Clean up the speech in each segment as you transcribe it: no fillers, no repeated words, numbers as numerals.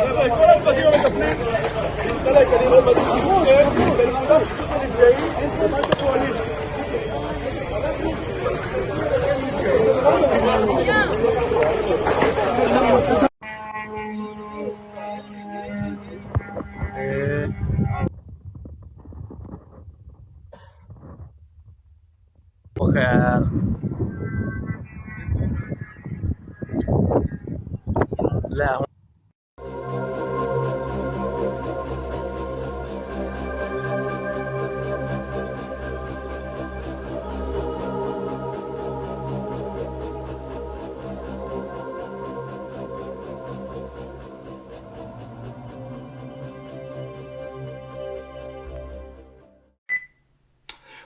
חבר'ה, כל הצוותים המטפלים, חלק כנראה בדיוק שירותים, ולכולם פשוט הנפגעים, ומה שפועלים. Mujer. La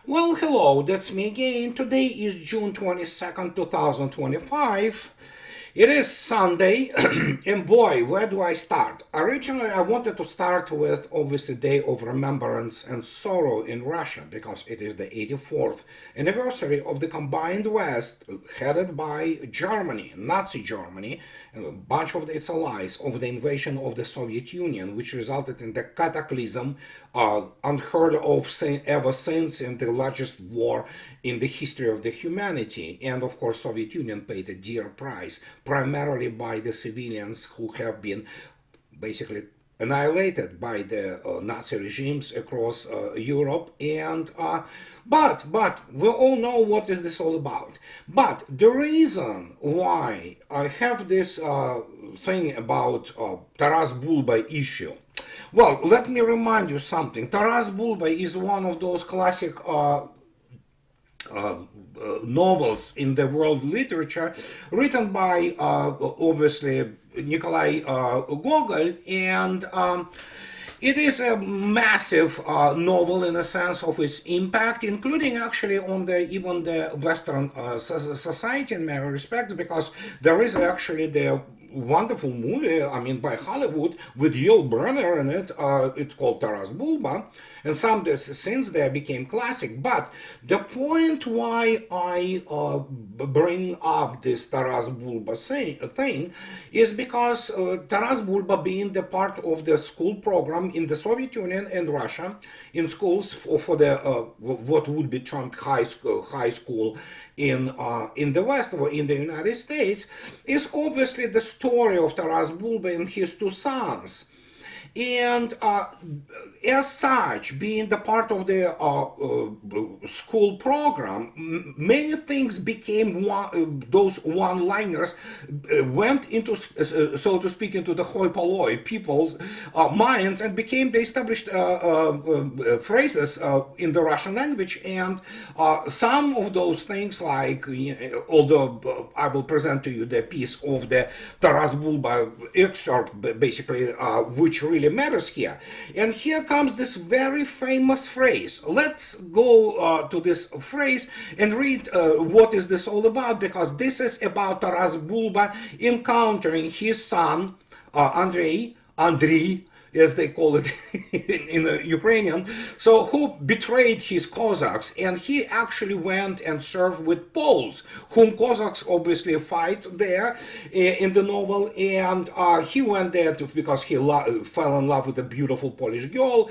Well, hello, that's me again. Today is June 22nd, 2025. It is Sunday, and boy, where do I start? Originally, I wanted to start with, obviously, Day of Remembrance and Sorrow in Russia, because it is the 84th anniversary of the combined West, headed by Germany, Nazi Germany, and a bunch of its allies, of the invasion of the Soviet Union, which resulted in the cataclysm unheard of ever since, and the largest war in the history of the humanity. And of course, Soviet Union paid a dear price, primarily by the civilians who have been basically annihilated by the Nazi regimes across Europe. And but we all know what is this all about. But the reason why I have this thing about Taras Bulba issue, well, let me remind you something. Taras Bulba is one of those classic novels in the world literature, written by obviously Nikolai Gogol, and it is a massive novel in a sense of its impact, including actually on even the Western society in many respects, because there is actually the wonderful movie, I mean, by Hollywood, with Yul Brynner in it. It's called Taras Bulba, and some of the scenes there became classic. But the point why I bring up this Taras Bulba thing is because Taras Bulba, being the part of the school program in the Soviet Union and Russia, in schools for the what would be termed high school in the West or in the United States, is obviously the story of Taras Bulba and his two sons. And as such, being the part of the school program, many things became those one-liners went into, so to speak, into the hoi polloi people's minds, and became the established phrases in the Russian language. And some of those things, like, although I will present to you the piece of the Taras Bulba excerpt, basically, which really matters here. And here comes this very famous phrase. Let's go to this phrase and read what is this all about, because this is about Taras Bulba encountering his son, Andrei, as they call it in Ukrainian, so who betrayed his Cossacks, and he actually went and served with Poles, whom Cossacks obviously fight there in the novel, and he went there because he fell in love with a beautiful Polish girl.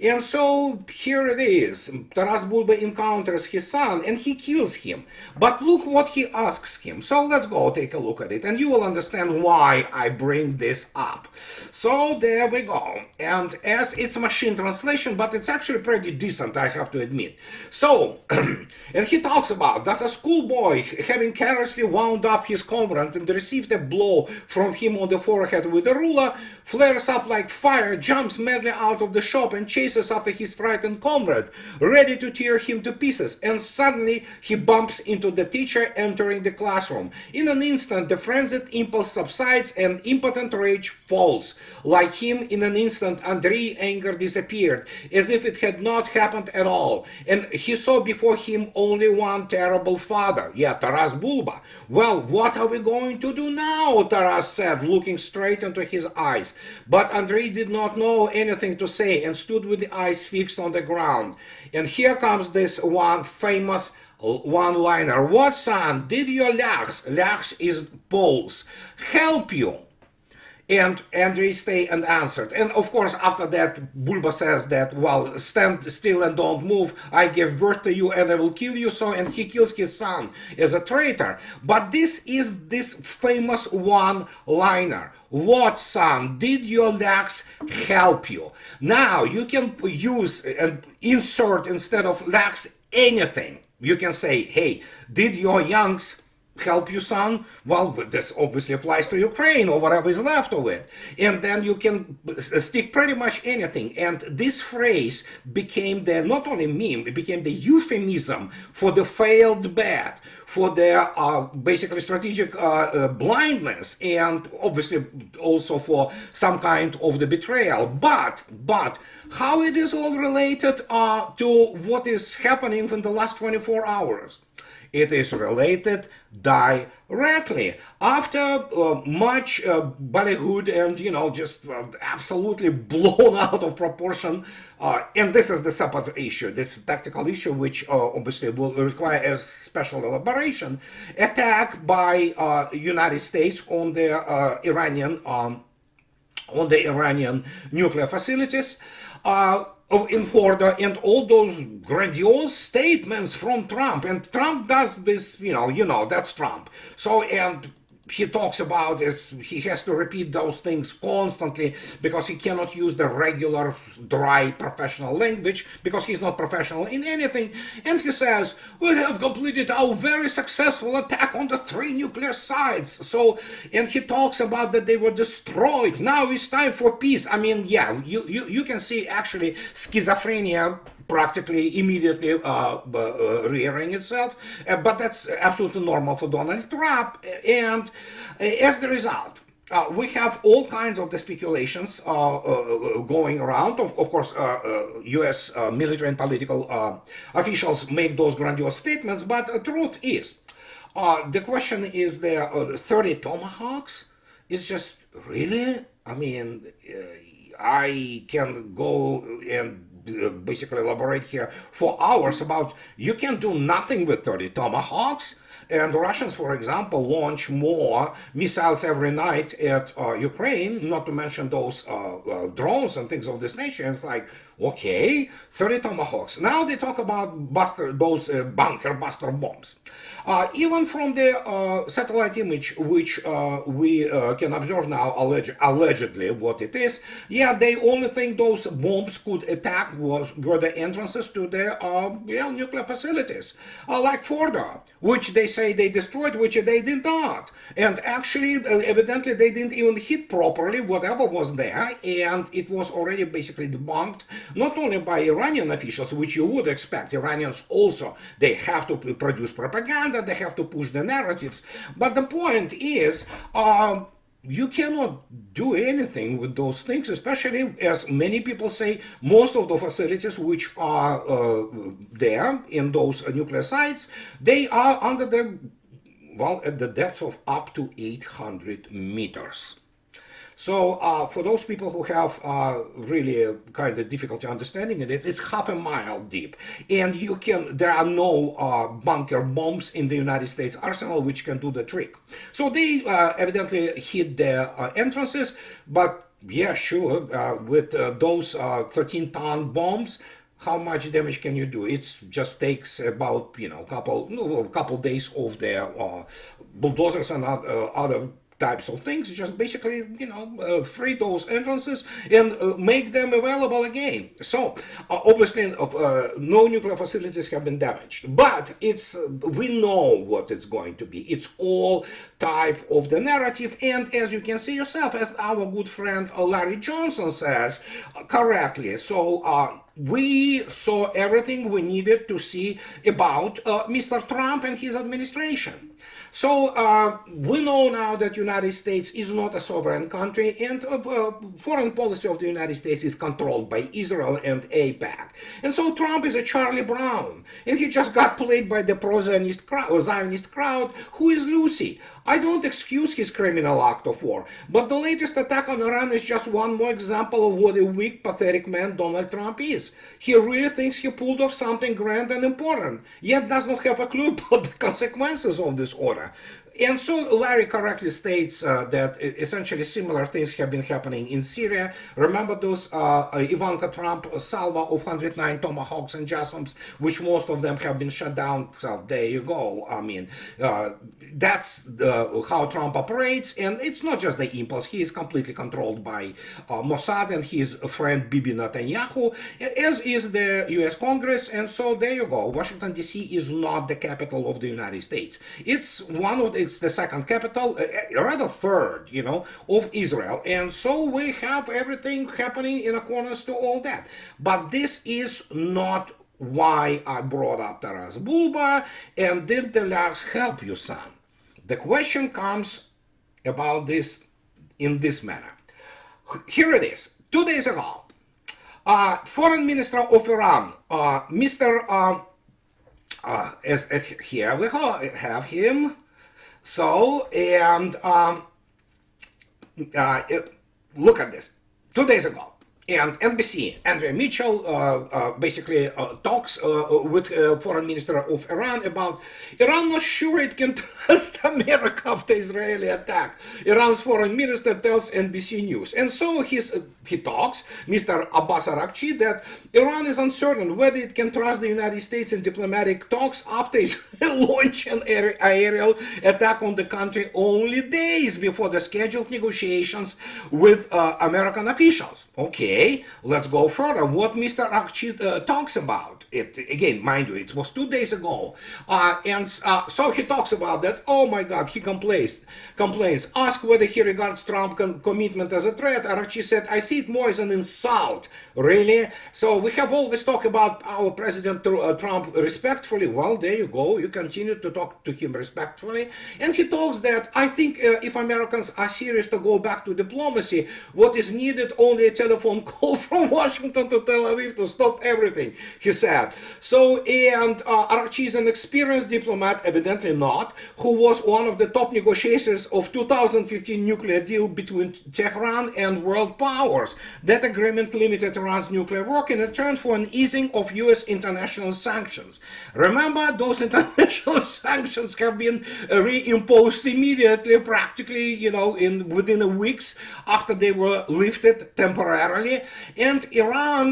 And so here it is. Taras Bulba encounters his son and he kills him. But look what he asks him. So let's go take a look at it, and you will understand why I bring this up. So there we go. And as it's machine translation, but it's actually pretty decent, I have to admit. So, and he talks about, does a schoolboy, having carelessly wound up his comrade and received a blow from him on the forehead with a ruler, flares up like fire, jumps madly out of the shop and chases after his frightened comrade, ready to tear him to pieces, and suddenly he bumps into the teacher entering the classroom. In an instant, the frenzied impulse subsides and impotent rage falls. Like him, in an instant, Andrei anger disappeared, as if it had not happened at all, and he saw before him only one terrible father, Taras Bulba. Well, what are we going to do now? Taras said, looking straight into his eyes. But Andrei did not know anything to say and stood with the eyes fixed on the ground. And here comes this one famous one-liner. What, son, did your Lachs is Poles, help you? And they stay unanswered. And of course, after that, Bulba says that, well, stand still and don't move. I gave birth to you and I will kill you. So, and he kills his son as a traitor. But this is this famous one-liner. What, son? Did your legs help you? Now you can use and insert instead of legs anything. You can say, hey, did your youngs help you, son? Well, this obviously applies to Ukraine or whatever is left of it. And then you can stick pretty much anything. And this phrase became the, not only meme, it became the euphemism for the failed bet, for their basically strategic blindness, and obviously also for some kind of the betrayal. But how it is all related to what is happening in the last 24 hours? It is related directly. After much ballyhood and, just absolutely blown out of proportion, and this is the separate issue, this tactical issue, which obviously will require a special elaboration, attack by United States on the Iranian nuclear facilities. In Florida, and all those grandiose statements from Trump. And Trump does this, that's Trump. So, and he talks about this, he has to repeat those things constantly because he cannot use the regular dry professional language because he's not professional in anything. And he says, we have completed our very successful attack on the 3 nuclear sites. So, and he talks about that they were destroyed. Now it's time for peace. I mean, yeah, you can see actually schizophrenia practically immediately rearing itself, but that's absolutely normal for Donald Trump. And as the result, we have all kinds of the speculations going around. Of course, U.S. military and political officials make those grandiose statements, but the truth is, the question is the 30 tomahawks? It's just, really? I mean, I can go and basically elaborate here for hours about you can do nothing with 30 tomahawks. And the Russians, for example, launch more missiles every night at Ukraine, not to mention those drones and things of this nature. It's like, okay, 30 tomahawks. Now they talk about those bunker buster bombs. Even from the satellite image, which we can observe now, allegedly what it is, yeah, they only think those bombs could attack were the entrances to the nuclear facilities, like Fordo, which they say they destroyed, which they did not. And actually, evidently, they didn't even hit properly whatever was there, and it was already basically debunked, not only by Iranian officials, which you would expect. Iranians also, they have to produce propaganda, they have to push the narratives. But the point is, you cannot do anything with those things, especially as many people say, most of the facilities which are there in those nuclear sites, they are under the, well, at the depth of up to 800 meters. So for those people who have really kind of difficulty understanding it, it's half a mile deep. And there are no bunker bombs in the United States arsenal which can do the trick. So they evidently hit the entrances, but yeah, sure, with those 13-ton bombs, how much damage can you do? It just takes about, a couple days of their bulldozers and other types of things, just basically, free those entrances and make them available again. So, obviously, no nuclear facilities have been damaged, but we know what it's going to be. It's all type of the narrative, and as you can see yourself, as our good friend Larry Johnson says correctly, so we saw everything we needed to see about Mr. Trump and his administration. So we know now that United States is not a sovereign country, and foreign policy of the United States is controlled by Israel and AIPAC. And so Trump is a Charlie Brown, and he just got played by the pro-Zionist crowd, who is Lucy. I don't excuse his criminal act of war, but the latest attack on Iran is just one more example of what a weak, pathetic man Donald Trump is. He really thinks he pulled off something grand and important, yet does not have a clue about the consequences of this order. And so Larry correctly states that essentially similar things have been happening in Syria. Remember those Ivanka Trump salvo of 109 Tomahawks and JASSMs, which most of them have been shut down. So there you go. I mean, that's how Trump operates. And it's not just the impulse. He is completely controlled by Mossad and his friend Bibi Netanyahu, as is the US Congress. And so there you go. Washington, D.C. is not the capital of the United States. It's the second capital, rather third, of Israel. And so we have everything happening in accordance to all that. But this is not why I brought up Taras Bulba, and did the lags help you, son? The question comes about this in this manner. Here it is. 2 days ago, Foreign Minister of Iran, Mr. Here we have him. So, and look at this. 2 days ago, and NBC, Andrea Mitchell, basically talks with Foreign Minister of Iran about Iran not sure it can trust America after Israeli attack. Iran's foreign minister tells NBC News. And so he talks, Mr. Abbas Araghchi, that Iran is uncertain whether it can trust the United States in diplomatic talks after Israel launched an aerial attack on the country only days before the scheduled negotiations with American officials. Okay. Let's go further. What Mr. Araghchi talks about, again, mind you, it was 2 days ago, so he talks about that. Oh my God, he complains. Asked whether he regards Trump's commitment as a threat, Araghchi said, "I see it more as an insult." Really? So we have always talked about our President Trump respectfully. Well, there you go. You continue to talk to him respectfully, and he talks that I think if Americans are serious to go back to diplomacy, what is needed only a telephone call from Washington to Tel Aviv to stop everything, he said. So, and Araghchi is an experienced diplomat, evidently not, who was one of the top negotiators of 2015 nuclear deal between Tehran and world powers. That agreement limited Iran's nuclear work in return for an easing of US international sanctions. Remember, those international sanctions have been reimposed immediately, practically, within a weeks after they were lifted temporarily. And Iran,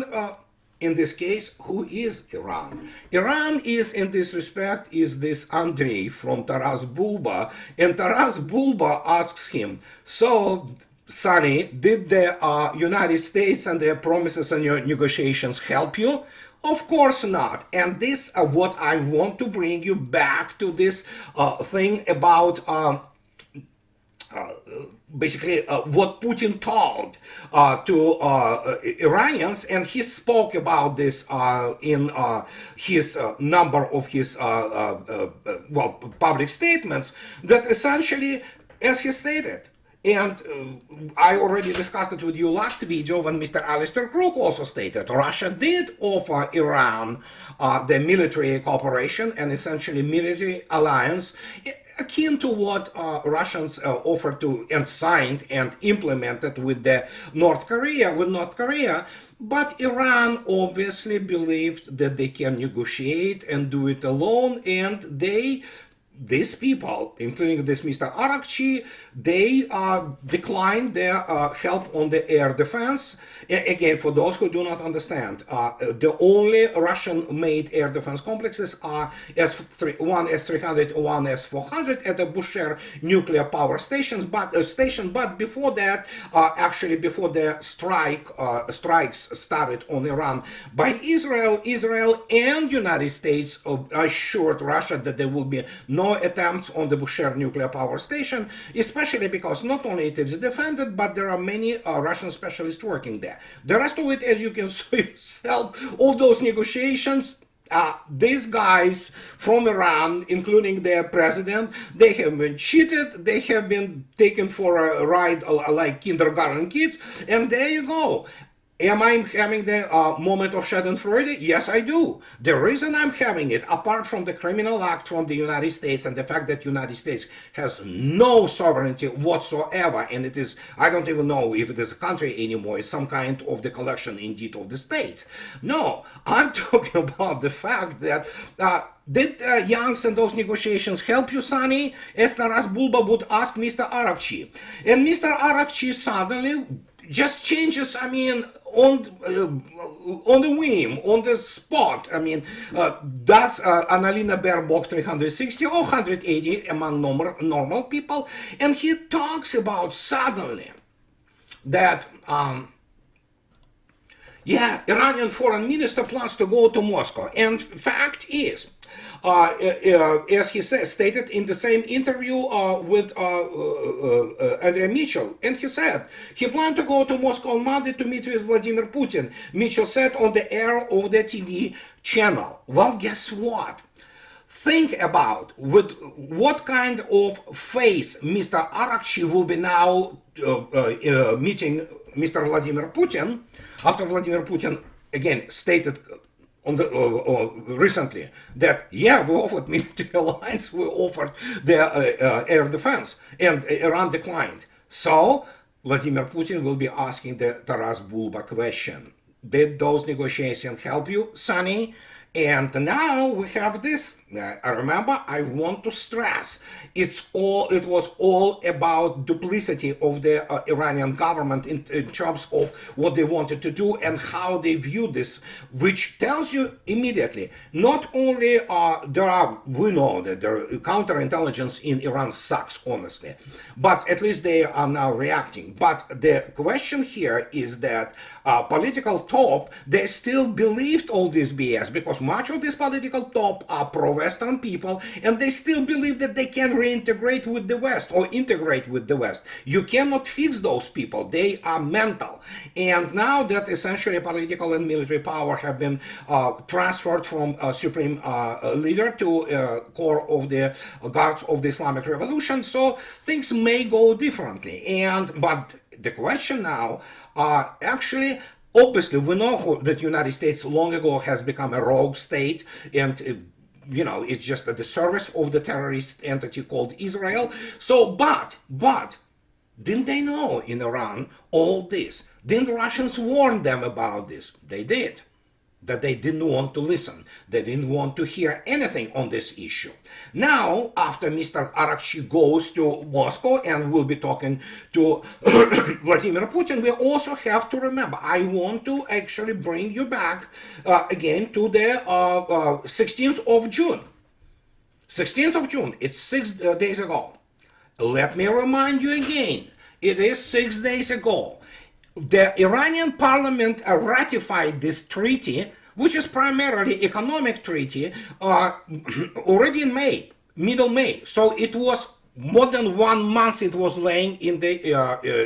in this case, who is Iran? Iran is, in this respect, is this Andrei from Taras Bulba. And Taras Bulba asks him, so, Sonny, did the United States and their promises and your negotiations help you? Of course not. And this, what I want to bring you back to this thing about basically what Putin told to Iranians, and he spoke about this in his number of his public statements, that essentially, as he stated, and I already discussed it with you last video when Mr. Alistair Crook also stated Russia did offer Iran the military cooperation and essentially military alliance akin to what Russians offered to and signed and implemented with North Korea. But Iran obviously believed that they can negotiate and do it alone, and these people, including this Mr. Araghchi, they declined their help on the air defense. Again, for those who do not understand, the only Russian-made air defense complexes are one S-300, one S-400 at the Bushehr nuclear power station. But before that, actually before the strikes started on Iran by Israel and United States assured Russia that there will be no attempts on the Bushehr nuclear power station, especially because not only it is defended, but there are many Russian specialists working there. The rest of it, as you can see yourself, all those negotiations, these guys from Iran, including their president, they have been cheated, they have been taken for a ride like kindergarten kids, and there you go. Am I having the moment of Schadenfreude? Yes, I do. The reason I'm having it, apart from the criminal act from the United States and the fact that United States has no sovereignty whatsoever, and it is, I don't even know if it is a country anymore, it's some kind of the collection indeed of the states. No, I'm talking about the fact that did Youngs and those negotiations help you, Sonny? As Taras Bulba would ask Mr. Arakchi. And Mr. Arakchi suddenly just changes, I mean, on the whim, on the spot. I mean, does Annalena Baerbock 360 or 180 among normal people? And he talks about suddenly that, yeah, Iranian foreign minister plans to go to Moscow. And fact is, as he stated in the same interview with Andrea Mitchell, and he said he planned to go to Moscow on Monday to meet with Vladimir Putin. Mitchell said on the air of the TV channel. Well, guess what? Think about with what kind of face Mr. Arakchi will be now meeting Mr. Vladimir Putin after Vladimir Putin again stated on the recently that yeah, we offered military alliance, we offered the air defense, and Iran declined. So Vladimir Putin will be asking the Taras Bulba question: did those negotiations help you, Sonny? And now we have this. Remember, I want to stress, it was all about duplicity of the Iranian government in terms of what they wanted to do and how they view this, which tells you immediately, not only we know that the counterintelligence in Iran sucks, honestly, but at least they are now reacting. But the question here is that political top, they still believed all this BS, because much of this political top are pro-Western people, and they still believe that they can reintegrate with the West or integrate with the West. You cannot fix those people. They are mental. And now that essentially political and military power have been transferred from supreme leader to core of the guards of the Islamic Revolution, so things may go differently. But the question now, actually, obviously, we know that United States long ago has become a rogue state, and it's just at the service of the terrorist entity called Israel. So, but didn't they know in Iran all this? Didn't the Russians warn them about this? They did. That they didn't want to listen. They didn't want to hear anything on this issue. Now, after Mr. Arakchi goes to Moscow and will be talking to Vladimir Putin, we also have to remember, I want to actually bring you back again to the 16th of June. 16th of June, it's 6 days ago. Let me remind you again, it is 6 days ago. The Iranian parliament ratified this treaty, which is primarily economic treaty, already in May, middle May. So it was more than 1 month it was laying in the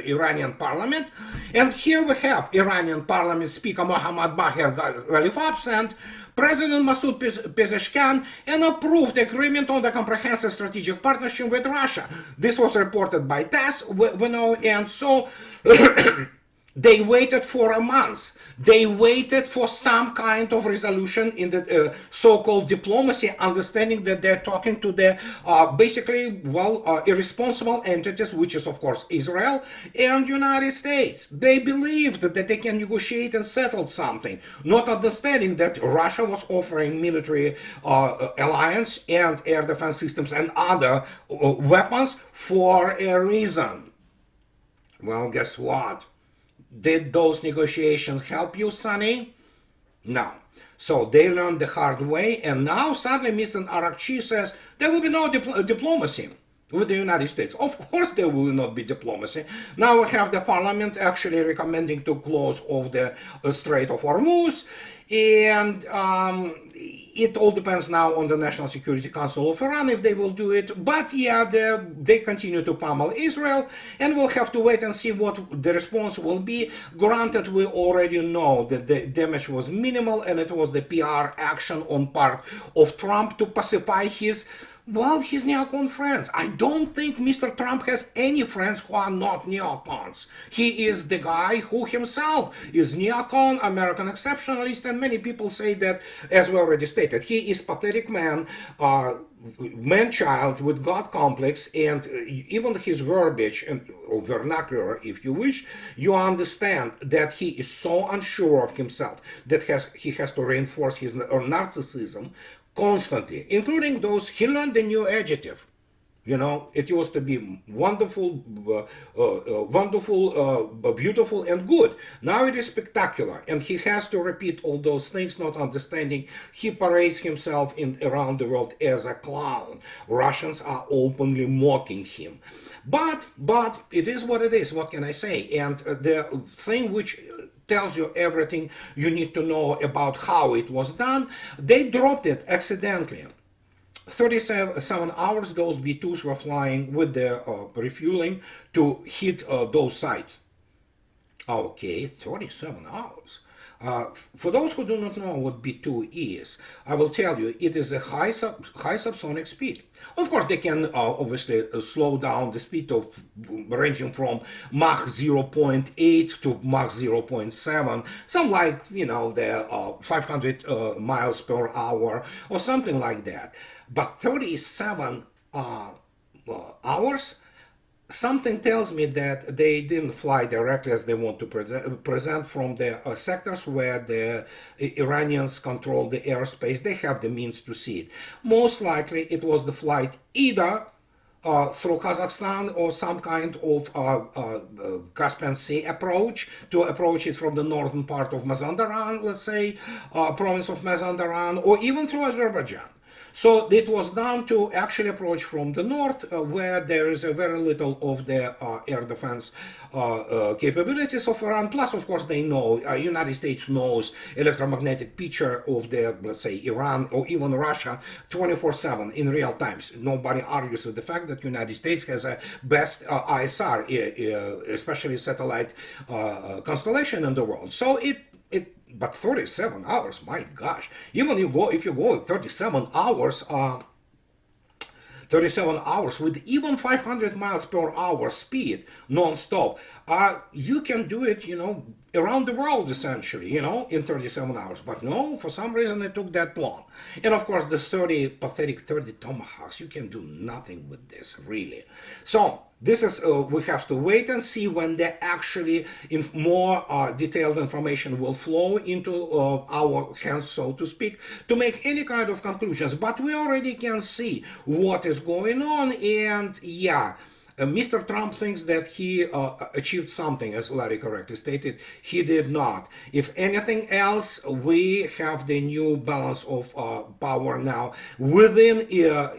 Iranian parliament. And here we have Iranian parliament speaker Mohammad Bagher Ghalibaf and President Masoud Pezeshkian and approved the agreement on the comprehensive strategic partnership with Russia. This was reported by TASS, and so they waited for a month. They waited for some kind of resolution in the so-called diplomacy, understanding that they're talking to the irresponsible entities, which is of course Israel and United States. They believed that they can negotiate and settle something, not understanding that Russia was offering military alliance and air defense systems and other weapons for a reason. Well, guess what? Did those negotiations help you, Sonny? No. So they learned the hard way, and now suddenly Mr. Arakchi says there will be no diplomacy with the United States. Of course there will not be diplomacy. Now we have the parliament actually recommending to close off the Strait of Hormuz, and it all depends now on the National Security Council of Iran if they will do it. But yeah, they continue to pummel Israel, and we'll have to wait and see what the response will be. Granted, we already know that the damage was minimal, and it was the PR action on part of Trump to pacify his Well, his neocon friends. I don't think Mr. Trump has any friends who are not neocons. He is the guy who himself is neocon, American exceptionalist, and many people say that, as we already stated, he is pathetic man, man-child with God complex, and even his verbiage and or vernacular, if you wish, you understand that he is so unsure of himself that he has to reinforce his narcissism constantly, including those. He learned a new adjective. You know, it used to be wonderful, beautiful, and good. Now it is spectacular, and he has to repeat all those things, not understanding. He parades himself around the world as a clown. Russians are openly mocking him. But it is what it is. What can I say? And the thing which tells you everything you need to know about how it was done, they dropped it accidentally. 37 hours those B-2s were flying with the refueling to hit those sites. Okay, 37 hours. For those who do not know what B2 is, I will tell you it is a high subsonic speed. Of course, they can obviously slow down the speed of ranging from Mach 0.8 to Mach 0.7, some like, you know, the 500 miles per hour or something like that. But 37 hours, something tells me that they didn't fly directly as they want to present from the sectors where the Iranians control the airspace. They have the means to see it. Most likely it was the flight either through Kazakhstan or some kind of Caspian Sea approach, to approach it from the northern part of Mazandaran, let's say, province of Mazandaran, or even through Azerbaijan. So it was done to actually approach from the north, where there is a very little of the air defense capabilities of Iran. Plus, of course, they know, United States knows electromagnetic picture of the, let's say, Iran or even Russia 24/7 in real times. Nobody argues with the fact that United States has a best ISR, especially satellite constellation in the world. So but 37 hours, my gosh. Even if you go 37 hours, 37 hours with even 500 miles per hour speed non-stop, you can do it, you know, around the world essentially, you know, in 37 hours. But no, for some reason it took that long. And of course the pathetic 30 Tomahawks, you can do nothing with this, really. So this is, we have to wait and see when the actually more detailed information will flow into our hands, so to speak, to make any kind of conclusions. But we already can see what is going on, and yeah, Mr. Trump thinks that he achieved something, as Larry correctly stated. He did not. If anything else, we have the new balance of power now within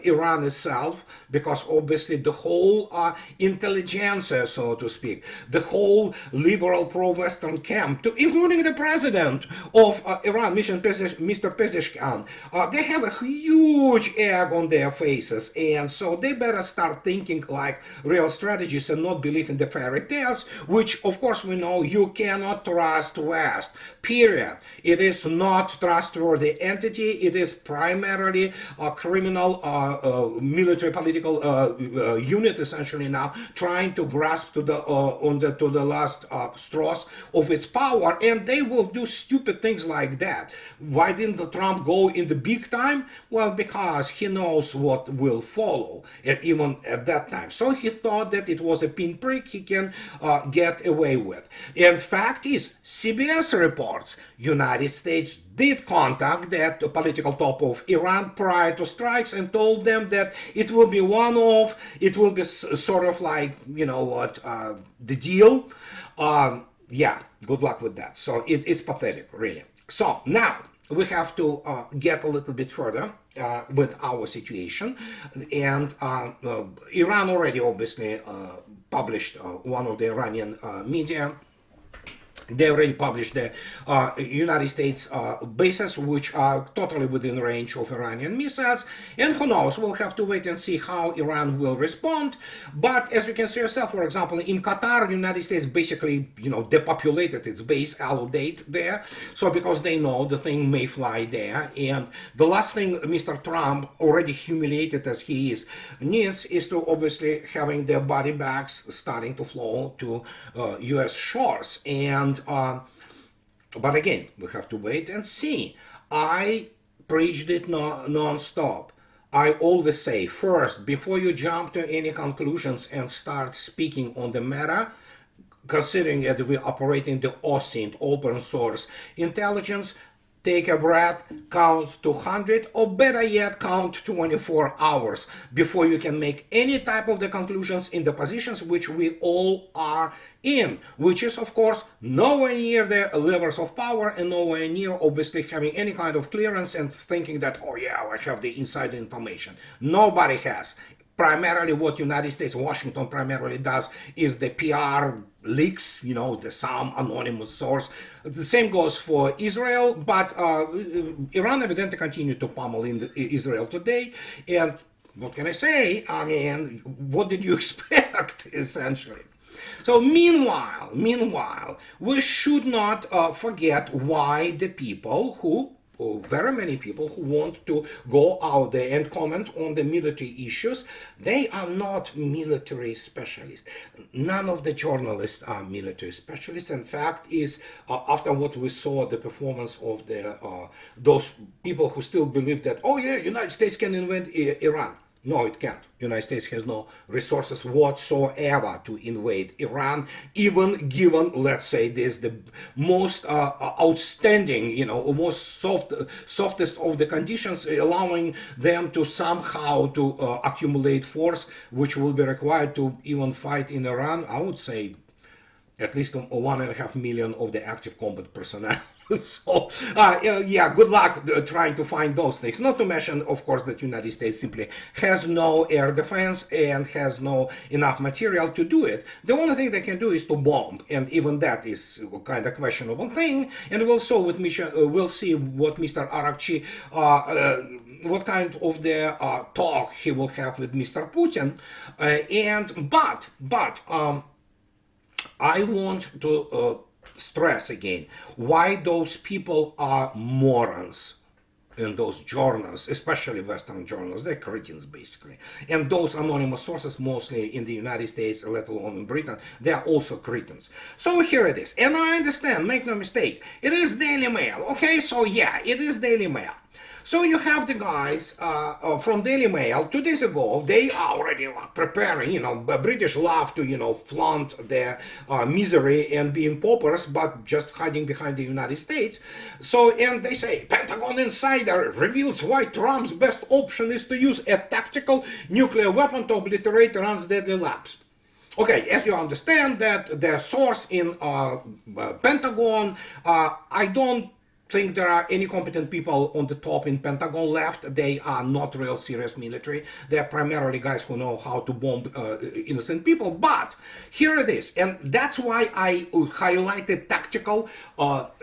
Iran itself, because obviously the whole intelligentsia, so to speak, the whole liberal pro-Western camp, including the president of Iran, Mr. Pezeshkian, they have a huge egg on their faces, and so they better start thinking like real strategies and not believe in the fairy tales, which of course we know you cannot trust West, period. It is not trustworthy entity. It is primarily a criminal military political unit essentially now, trying to grasp to the last straws of its power, and they will do stupid things like that. Why didn't Trump go in the big time? Well, because he knows what will follow, and even at that time. So he thought that it was a pinprick he can get away with. And fact is, CBS reports United States did contact that political top of Iran prior to strikes and told them that it will be one-off, it will be sort of like, you know what, the deal. Yeah, good luck with that. So it's pathetic, really. So now we have to get a little bit further with our situation, and Iran already obviously published, one of the Iranian media They already published the United States bases, which are totally within range of Iranian missiles. And who knows, we'll have to wait and see how Iran will respond. But as you can see yourself, for example, in Qatar, the United States basically, depopulated its base, Aludate there. So because they know the thing may fly there. And the last thing Mr. Trump, already humiliated as he is, needs is to obviously having their body bags starting to flow to U.S. shores. And but again, we have to wait and see. I preached it non-stop. I always say, first, before you jump to any conclusions and start speaking on the matter, considering that we operate in the OSINT, open source intelligence, take a breath, count to 100, or better yet, count 24 hours before you can make any type of the conclusions in the positions which we all are in, which is, of course, nowhere near the levels of power and nowhere near, obviously, having any kind of clearance and thinking that, oh yeah, I have the inside information. Nobody has. Primarily what United States, Washington primarily does is the PR leaks, the some anonymous source. The same goes for Israel, but Iran evidently continued to pummel in Israel today. And what can I say? I mean, what did you expect, essentially? So meanwhile, we should not forget why the people who very many people who want to go out there and comment on the military issues, they are not military specialists. None of the journalists are military specialists. In fact, is after what we saw, the performance of the those people who still believe that, oh yeah, United States can invade Iran. No, it can't. United States has no resources whatsoever to invade Iran, even given, let's say, this the most outstanding, most softest of the conditions, allowing them to somehow to accumulate force, which will be required to even fight in Iran. I would say at least 1.5 million of the active combat personnel. So, yeah, good luck trying to find those things. Not to mention, of course, that United States simply has no air defense and has no enough material to do it. The only thing they can do is to bomb, and even that is kind of questionable thing. And we'll see with we'll see what Mr. Arakchi, what kind of the talk he will have with Mr. Putin. But I want to stress again why those people are morons in those journals, especially Western journals. They're cretins, basically. And those anonymous sources, mostly in the United States, let alone in Britain, they are also cretins. So here it is. And I understand, make no mistake, it is Daily Mail. Okay, so yeah, it is Daily Mail. So you have the guys from Daily Mail 2 days ago. They are already preparing. British love to flaunt their misery and being paupers, but just hiding behind the United States. So and they say Pentagon insider reveals why Trump's best option is to use a tactical nuclear weapon to obliterate Iran's deadly labs. Okay, as you understand that the source in Pentagon, I don't think there are any competent people on the top in Pentagon left. They are not real serious military. They are primarily guys who know how to bomb innocent people. But here it is. And that's why I highlighted tactical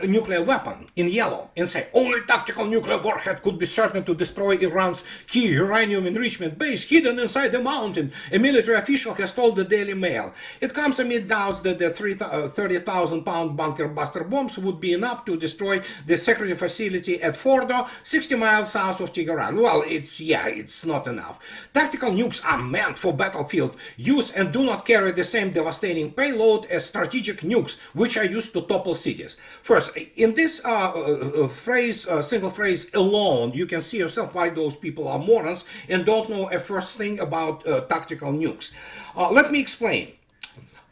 nuclear weapon in yellow and say only tactical nuclear warhead could be certain to destroy Iran's key uranium enrichment base hidden inside the mountain, a military official has told the Daily Mail. It comes amid doubts that the 30,000-pound bunker buster bombs would be enough to destroy the security facility at Fordo, 60 miles south of Tehran. Well, it's not enough. Tactical nukes are meant for battlefield use and do not carry the same devastating payload as strategic nukes, which are used to topple cities. First, in this single phrase alone, you can see yourself why those people are morons and don't know a first thing about tactical nukes. Let me explain.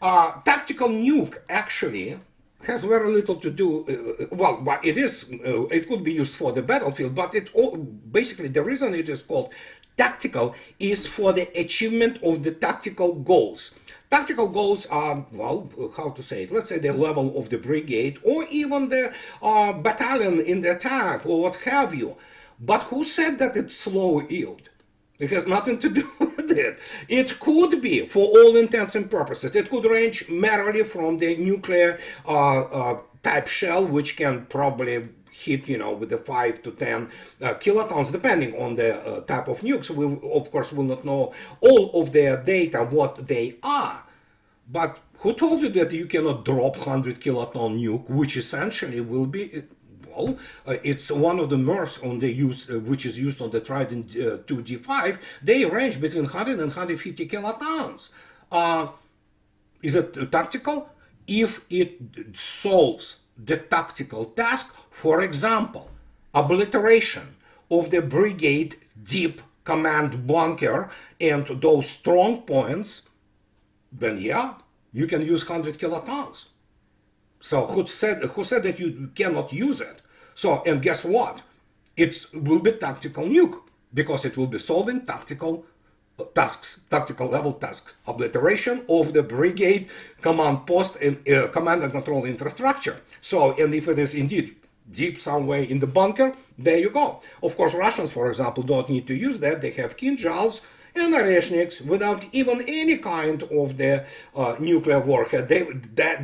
Tactical nuke actually has very little to do, it could be used for the battlefield, but basically the reason it is called tactical is for the achievement of the tactical goals. Tactical goals are, how to say it, let's say the level of the brigade or even the battalion in the attack or what have you. But who said that it's slow yield? It has nothing to do with it. It could be, for all intents and purposes, it could range merely from the nuclear type shell, which can probably hit, with the 5 to 10 kilotons, depending on the type of nukes. We, of course, will not know all of their data, what they are. But who told you that you cannot drop 100 kiloton nuke, which essentially will be, well, it's one of the nerves on the use, which is used on the Trident 2D5. They range between 100 and 150 kilotons. Is it tactical? If it solves the tactical task, for example, obliteration of the brigade deep command bunker and those strong points, then yeah, you can use 100 kilotons. So who said that you cannot use it? So, and guess what? It will be tactical nuke, because it will be solving tactical tasks, tactical level tasks, obliteration of the brigade command post and command and control infrastructure. So, and if it is indeed deep somewhere in the bunker, there you go. Of course, Russians, for example, don't need to use that. They have Kinzhals and Oreshniks without even any kind of the nuclear warhead.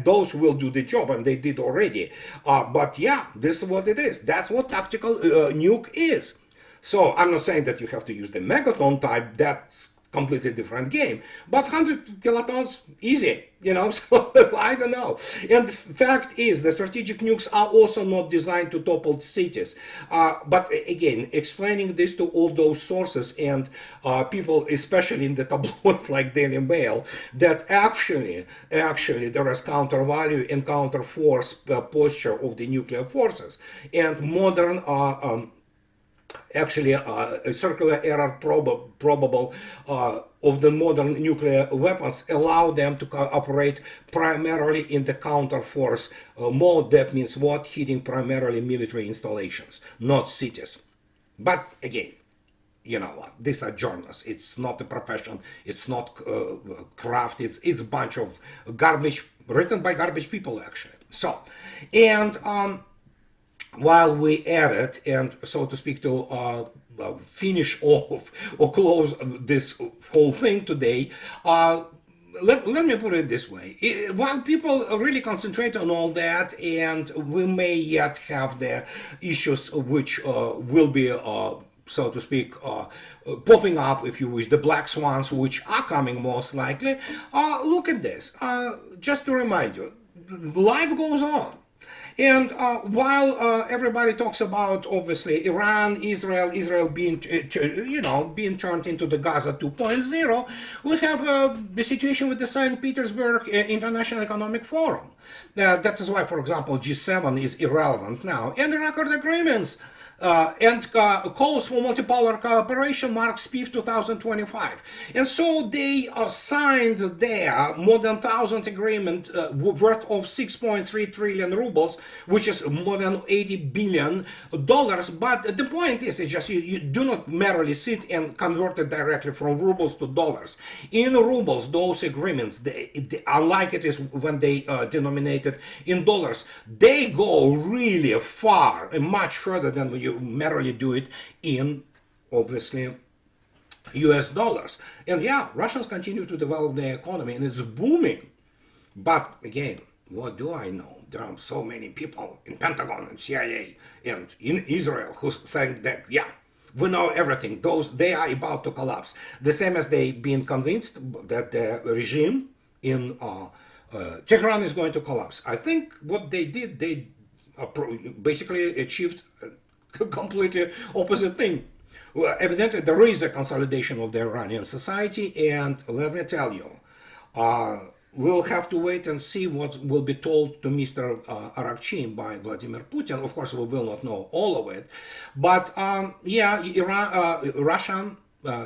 Those will do the job, and they did already. But yeah, this is what it is. That's what tactical nuke is. So I'm not saying that you have to use the megaton type. That's completely different game. But 100 kilotons, easy, so I don't know. And the fact is, the strategic nukes are also not designed to topple cities. But again, explaining this to all those sources and people, especially in the tabloid like Daily Mail, that actually there is counter value and counter force posture of the nuclear forces. And modern a circular error probable of the modern nuclear weapons allow them to operate primarily in the counter-force mode. That means what? Hitting primarily military installations, not cities. But again, you know what? These are journalists. It's not a profession. It's not craft. It's a bunch of garbage written by garbage people, actually. So, and while we at it, and so to speak, to finish off or close this whole thing today, let me put it this way. While people really concentrate on all that, and we may yet have the issues which will be so to speak, popping up, if you wish, the black swans, which are coming most likely, look at this. Just to remind you, life goes on. And while everybody talks about, obviously, Iran, Israel being, being turned into the Gaza 2.0, we have the situation with the St. Petersburg International Economic Forum. That is why, for example, G7 is irrelevant now. And the record agreements and calls for multipolar cooperation marks PIF 2025. And so they signed their more than 1,000 agreement worth of 6.3 trillion rubles, which is more than $80 billion. But the point is just you do not merely sit and convert it directly from rubles to dollars. In rubles, those agreements, unlike it is when they denominated in dollars, they go really far and much further than you merely do it in, obviously, US dollars. And yeah, Russians continue to develop their economy and it's booming. But again, what do I know? There are so many people in Pentagon and CIA and in Israel who think that, yeah, we know everything. They are about to collapse. The same as they been convinced that the regime in Tehran is going to collapse. I think what they did, they basically achieved a completely opposite thing. Well, evidently, there is a consolidation of the Iranian society, and let me tell you, we'll have to wait and see what will be told to Mr. Arakchin by Vladimir Putin. Of course, we will not know all of it. But yeah, Russia,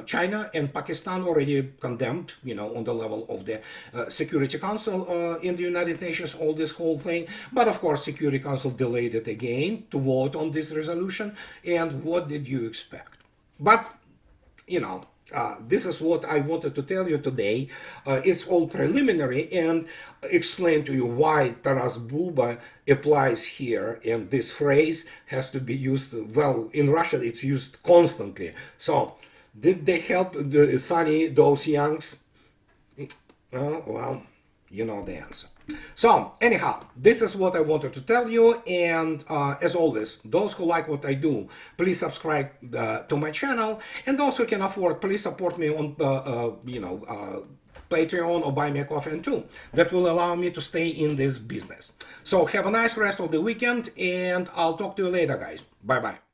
China and Pakistan already condemned, on the level of the Security Council in the United Nations, all this whole thing. But of course, Security Council delayed it again to vote on this resolution. And what did you expect? But, this is what I wanted to tell you today. It's all preliminary and explain to you why Taras Bulba applies here. And this phrase has to be used, well, in Russia, it's used constantly. So Did they help the Sonny, those youngs? Well, you know the answer. So anyhow, this is what I wanted to tell you, and as always, those who like what I do, please subscribe to my channel, and those who can afford, please support me on Patreon or buy me a coffee too. That will allow me to stay in this business. So have a nice rest of the weekend, and I'll talk to you later, guys. Bye bye.